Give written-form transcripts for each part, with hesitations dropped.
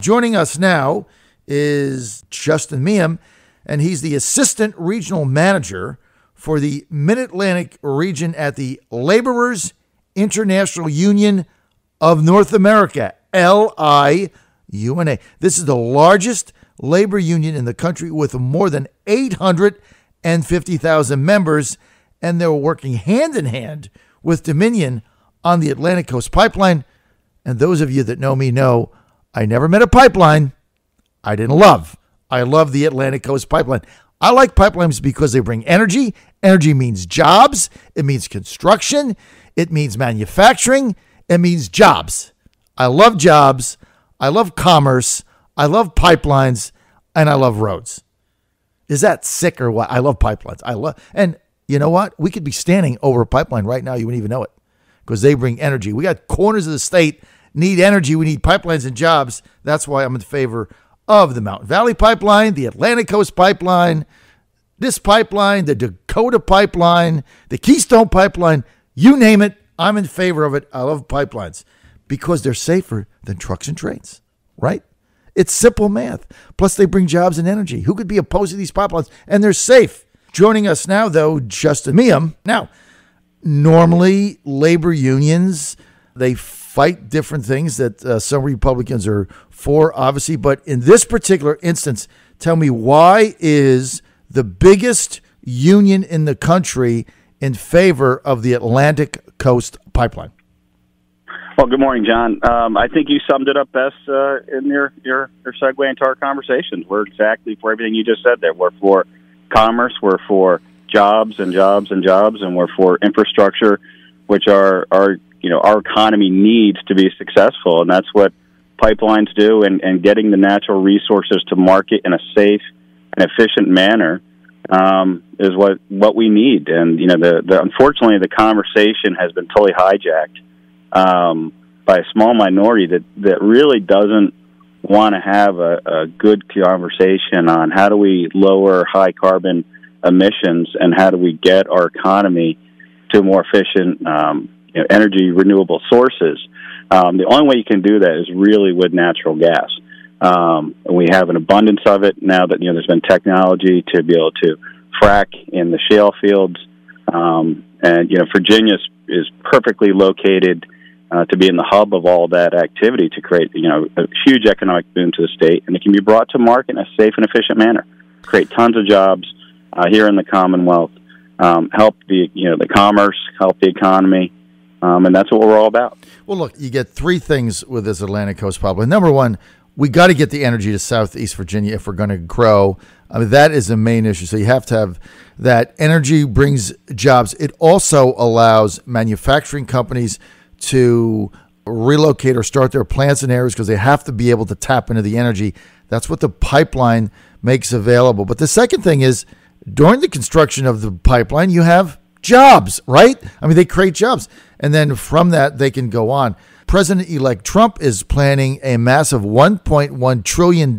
Joining us now is Justin Meighm, and he's the Assistant Regional Manager for the Mid-Atlantic region at the Laborers International Union of North America, LIUNA. This is the largest labor union in the country with more than 850,000 members, and they're working hand in hand with Dominion on the Atlantic Coast Pipeline. And those of you that know me know I never met a pipeline I didn't love. I love the Atlantic Coast Pipeline. I like pipelines because they bring energy. Energy means jobs. It means construction. It means manufacturing. It means jobs. I love jobs. I love commerce. I love pipelines. And I love roads. Is that sick or what? I love pipelines. And you know what? We could be standing over a pipeline right now. You wouldn't even know it because they bring energy. We got corners of the state need energy. We need pipelines and jobs. That's why I'm in favor of the Mountain Valley Pipeline, the Atlantic Coast Pipeline, this pipeline, the Dakota Pipeline, the Keystone Pipeline, you name it, I'm in favor of it. I love pipelines because they're safer than trucks and trains, right? It's simple math. Plus, they bring jobs and energy. Who could be opposed to these pipelines? And they're safe. Joining us now, though, Justin Meighm. Now, normally, labor unions, they fight different things that some Republicans are for, obviously. But in this particular instance, tell me, why is the biggest union in the country in favor of the Atlantic Coast Pipeline? Well, good morning, John. I think you summed it up best in your segue into our conversations. We're exactly for everything you just said there. We're for commerce, we're for jobs and jobs and jobs, and we're for infrastructure, which our economy needs to be successful, and that's what pipelines do. And getting the natural resources to market in a safe and efficient manner is what we need. And unfortunately, the conversation has been totally hijacked by a small minority that really doesn't want to have a good conversation on how do we lower high carbon emissions and how do we get our economy to more efficient energy renewable sources. The only way you can do that is really with natural gas. And we have an abundance of it now that there's been technology to be able to frack in the shale fields. And Virginia is perfectly located to be in the hub of all that activity to create a huge economic boom to the state, and it can be brought to market in a safe and efficient manner, create tons of jobs here in the Commonwealth, help the commerce, help the economy. And that's what we're all about. Well, look, you get three things with this Atlantic Coast Pipeline. Number one, we got to get the energy to Southeast Virginia if we're going to grow. I mean, that is the main issue. So you have to have that. Energy brings jobs. It also allows manufacturing companies to relocate or start their plants in areas because they have to be able to tap into the energy. That's what the pipeline makes available. But the second thing is, during the construction of the pipeline, you have jobs, right? I mean, they create jobs. And then from that, they can go on. President-elect Trump is planning a massive $1.1 trillion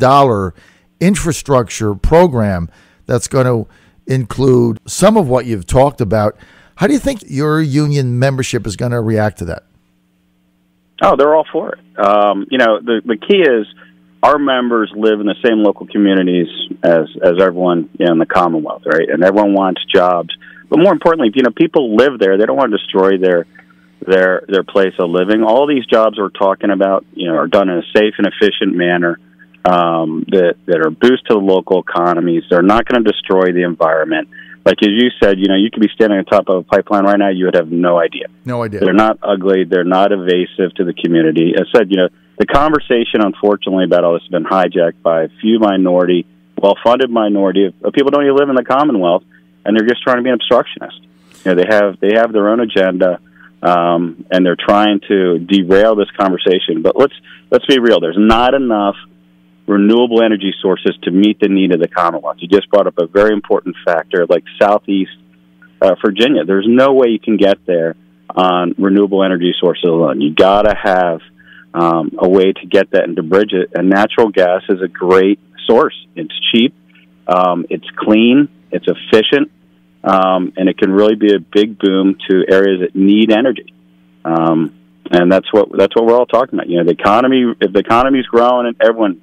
infrastructure program that's going to include some of what you've talked about. How do you think your union membership is going to react to that? Oh, they're all for it. The key is our members live in the same local communities as everyone in the Commonwealth, right? And everyone wants jobs. But more importantly, people live there. They don't want to destroy their place of living. All these jobs we're talking about, are done in a safe and efficient manner that are a boost to the local economies. They're not going to destroy the environment. Like as you said, you could be standing on top of a pipeline right now, you would have no idea. No idea. They're not ugly. They're not evasive to the community. As I said, the conversation, unfortunately, about all this has been hijacked by a few minority, well-funded minority of people who don't even live in the Commonwealth, and they're just trying to be an obstructionist. They have their own agenda, and they're trying to derail this conversation. But let's be real. There's not enough renewable energy sources to meet the need of the Commonwealth. You just brought up a very important factor, like Southeast Virginia. There's no way you can get there on renewable energy sources alone. You got to have a way to get that and to bridge it. And natural gas is a great source. It's cheap, it's clean, it's efficient, and it can really be a big boom to areas that need energy. And that's what we're all talking about. The economy, if the economy's growing, and everyone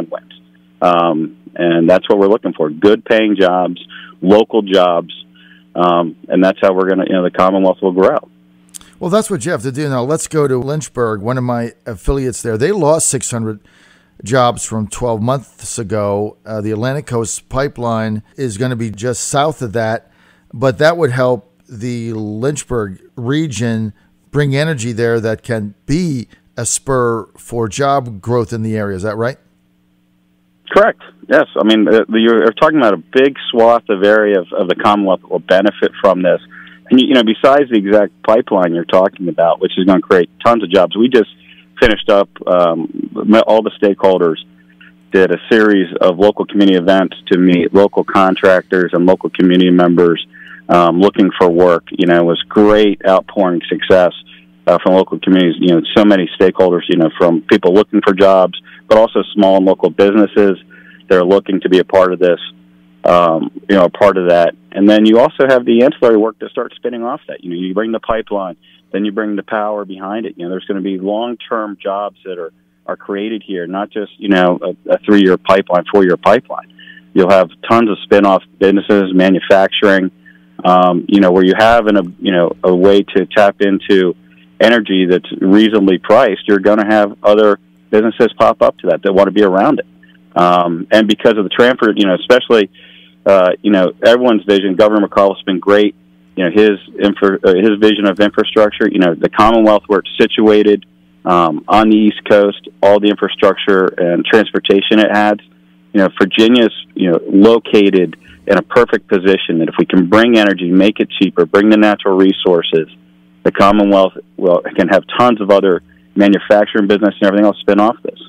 wins. And that's what we're looking for: good paying jobs, local jobs, and that's how we're going to, the Commonwealth will grow. Well, that's what you have to do. Now, let's go to Lynchburg, one of my affiliates there. They lost 600 jobs from 12 months ago. The Atlantic Coast Pipeline is going to be just south of that, but that would help the Lynchburg region bring energy there that can be a spur for job growth in the area. Is that right? Correct. Yes. I mean, you're talking about a big swath of area of the Commonwealth that will benefit from this. And, besides the exact pipeline you're talking about, which is going to create tons of jobs, we just finished up, all the stakeholders did a series of local community events to meet local contractors and local community members looking for work. It was great outpouring success from local communities. So many stakeholders, from people looking for jobs, but also small and local businesses that are looking to be a part of this, a part of that. And then you also have the ancillary work that starts spinning off that. You bring the pipeline, then you bring the power behind it. There's going to be long-term jobs that are created here, not just, a 3-year pipeline, 4-year pipeline. You'll have tons of spin-off businesses, manufacturing, where you have a way to tap into energy that's reasonably priced. You're going to have other businesses pop up to that want to be around it. And because of the transfer, especially, everyone's vision, Governor McCall has been great. His vision of infrastructure, the Commonwealth where it's situated, on the East Coast, all the infrastructure and transportation it has. Virginia's, located in a perfect position that if we can bring energy, make it cheaper, bring the natural resources, the Commonwealth can have tons of other manufacturing business and everything else spin off this.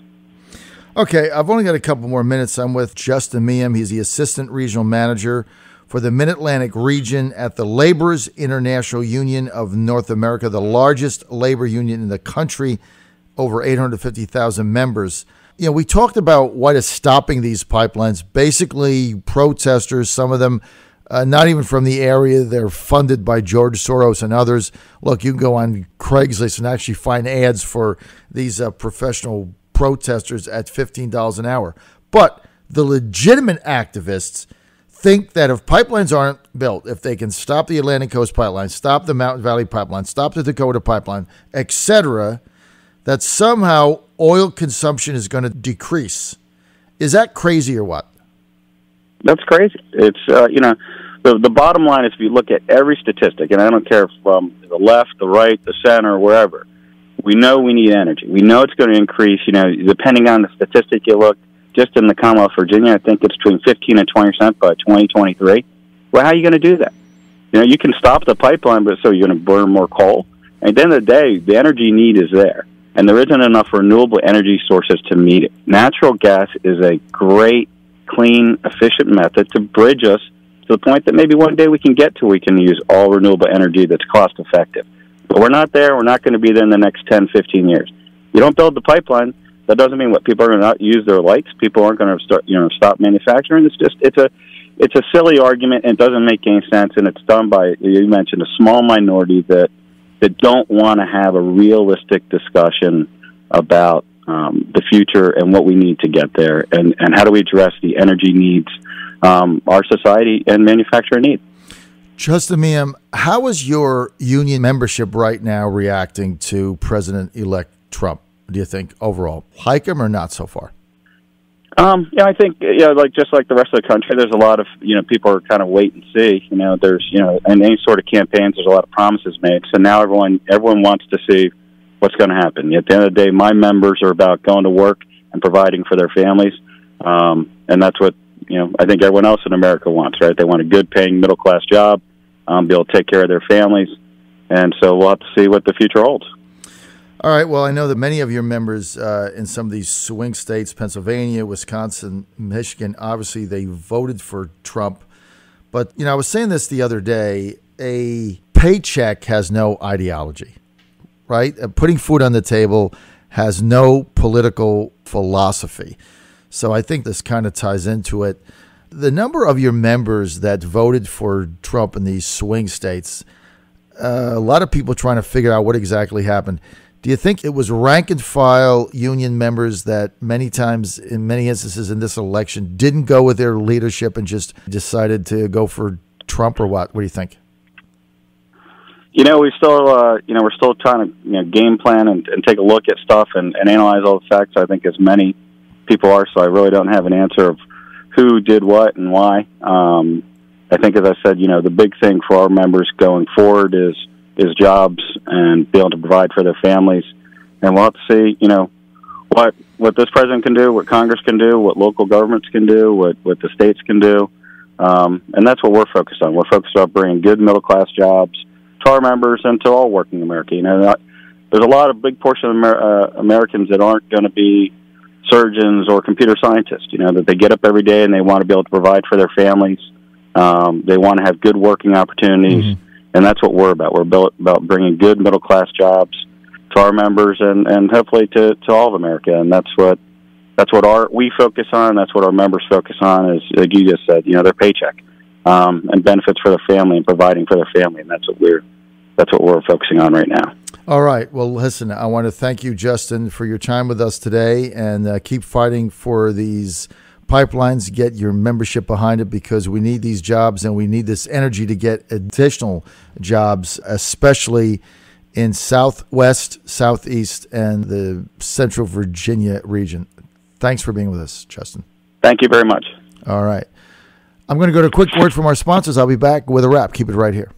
Okay, I've only got a couple more minutes. I'm with Justin Meighm. He's the Assistant Regional Manager for the Mid-Atlantic region at the Laborers International Union of North America, the largest labor union in the country, over 850,000 members. We talked about what is stopping these pipelines. Basically, protesters, some of them not even from the area. They're funded by George Soros and others. Look, you can go on Craigslist and actually find ads for these professional protesters at $15 an hour. But the legitimate activists think that if pipelines aren't built, if they can stop the Atlantic Coast Pipeline, stop the Mountain Valley Pipeline, stop the Dakota Pipeline, etc., that somehow oil consumption is going to decrease. Is that crazy or what? That's crazy. It's, the bottom line is if you look at every statistic, and I don't care from the left, the right, the center, wherever, we know we need energy. We know it's going to increase, depending on the statistic you look, just in the Commonwealth of Virginia, I think it's between 15 and 20% by 2023. Well, how are you going to do that? You can stop the pipeline, but so you're going to burn more coal. And at the end of the day, the energy need is there, and there isn't enough renewable energy sources to meet it. Natural gas is a great, clean, efficient method to bridge us to the point that maybe one day we can get to we can use all renewable energy that's cost effective. But we're not there. We're not going to be there in the next 10, 15 years. You don't build the pipeline, that doesn't mean what people are going to not use their lights. People aren't going to stop manufacturing. It's a silly argument, and it doesn't make any sense. And it's done by, you mentioned, a small minority that don't want to have a realistic discussion about the future and what we need to get there, and how do we address the energy needs our society and manufacturer need. Justin Meighm, how is your union membership right now reacting to President-elect Trump? Do you think overall, like him or not so far? I think just like the rest of the country, there's a lot of people are kind of wait and see. There's in any sort of campaigns, there's a lot of promises made. So now everyone wants to see what's going to happen. At the end of the day, my members are about going to work and providing for their families, and that's what I think everyone else in America wants. Right? They want a good paying middle class job, be able to take care of their families, and so we'll have to see what the future holds. All right. Well, I know that many of your members in some of these swing states, Pennsylvania, Wisconsin, Michigan, obviously they voted for Trump. But, I was saying this the other day, a paycheck has no ideology, right? Putting food on the table has no political philosophy. So I think this kind of ties into it. The number of your members that voted for Trump in these swing states, a lot of people trying to figure out what exactly happened. Do you think it was rank and file union members that many times, in many instances in this election, didn't go with their leadership and just decided to go for Trump, or what? What do you think? We still, we're still trying to game plan and take a look at stuff and analyze all the facts. I think as many people are, so I really don't have an answer of who did what and why. I think, as I said, the big thing for our members going forward is jobs and being able to provide for their families. And we'll have to see, what this president can do, what Congress can do, what local governments can do, what the states can do. And that's what we're focused on. We're focused on bringing good middle-class jobs to our members and to all working America. There's a lot of big portion of Americans that aren't going to be surgeons or computer scientists, that they get up every day and they want to be able to provide for their families. They want to have good working opportunities, and that's what we're about. We're about bringing good middle-class jobs to our members and hopefully to all of America. And that's what we focus on. That's what our members focus on, is, like you just said, their paycheck and benefits for their family and providing for their family. And that's what we're focusing on right now. All right. Well, listen, I want to thank you, Justin, for your time with us today, and keep fighting for these pipelines. Get your membership behind it, because we need these jobs and we need this energy to get additional jobs, especially in Southwest, Southeast, and the Central Virginia region. Thanks for being with us, Justin. Thank you very much. All right. I'm going to go to a quick word from our sponsors. I'll be back with a wrap. Keep it right here.